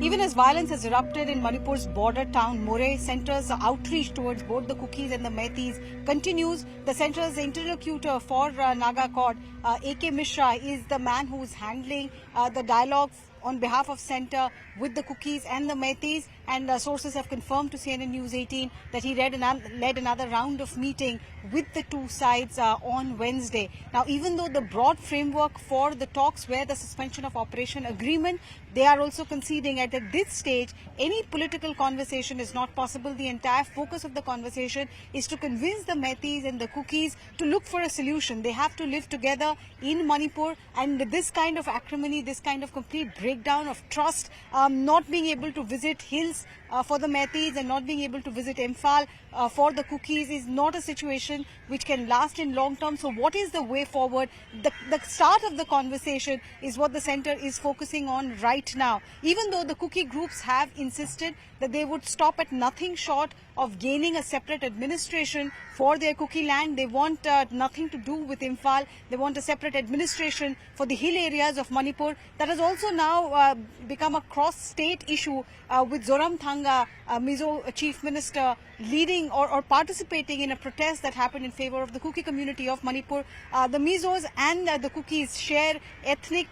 Even as violence has erupted in Manipur's border town, Moreh, Centre's outreach towards both the Kukis and the Meiteis continues. The Centre's interlocutor for Naga Court, A.K. Mishra, is the man who is handling the dialogue on behalf of Centre with the Kukis and the Meiteis, and sources have confirmed to CNN News 18 that he led another round of meeting with the two sides on Wednesday. Now, even though the broad framework for the talks were the suspension of operation agreement, they are also conceding at this stage any political conversation is not possible. The entire focus of the conversation is to convince the Meiteis and the Kukis to look for a solution. They have to live together in Manipur, and this kind of acrimony, this kind of complete breakdown of trust, not being able to visit hills for the Meiteis and not being able to visit Imphal for the Kukis is not a situation which can last in long term. So what is the way forward? The start of the conversation is what the Centre is focusing on right now. Even though the Kuki groups have insisted that they would stop at nothing short of gaining a separate administration for their Kuki land. They want nothing to do with Imphal. They want a separate administration for the hill areas of Manipur. That has also now become a cross-state issue with Zoramthanga, Mizo chief minister, leading or participating in a protest that happened in favor of the Kuki community of Manipur. The Mizos and the Kukis share ethnic,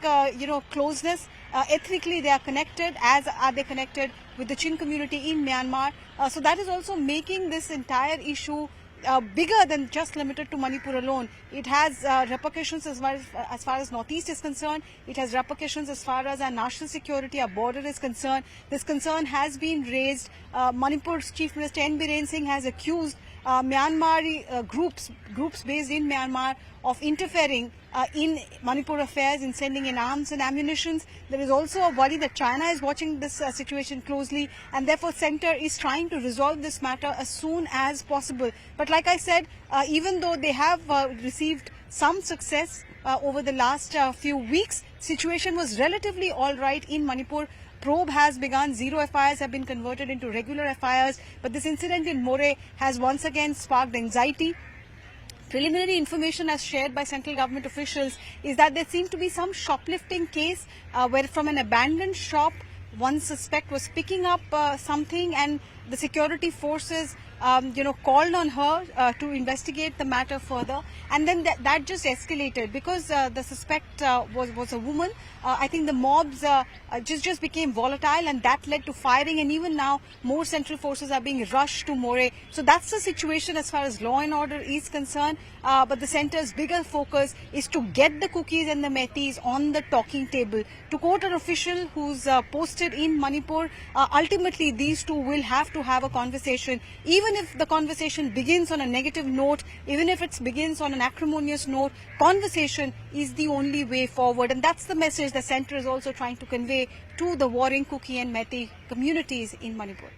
closeness. Ethnically, they are connected, as are they connected with the Chin community in Myanmar. So that is also making this entire issue bigger than just limited to Manipur alone. It has repercussions as far as Northeast is concerned. It has repercussions as far as our national security, our border is concerned. This concern has been raised. Manipur's Chief Minister N. Biren Singh has accused Myanmar groups based in Myanmar of interfering in Manipur affairs, in sending in arms and ammunition. There is also a worry that China is watching this situation closely, and therefore Centre is trying to resolve this matter as soon as possible. But like I said, even though they have received some success over the last few weeks, situation was relatively all right in Manipur. Probe has begun. 0 FIRs have been converted into regular FIRs. But this incident in Moreh has once again sparked anxiety. Preliminary information as shared by central government officials is that there seemed to be some shoplifting case where from an abandoned shop, one suspect was picking up something, and the security forces called on her to investigate the matter further, and then that just escalated because the suspect was a woman. I think the mobs just became volatile, and that led to firing, and even now more central forces are being rushed to Moreh. So that's the situation as far as law and order is concerned. But the Centre's bigger focus is to get the Kukis and the Meiteis on the talking table. To quote an official who's posted in Manipur, ultimately these two will have to have a conversation. Even if the conversation begins on a negative note, even if it begins on an acrimonious note, conversation is the only way forward. And that's the message the Centre is also trying to convey to the warring Kuki and Meitei communities in Manipur.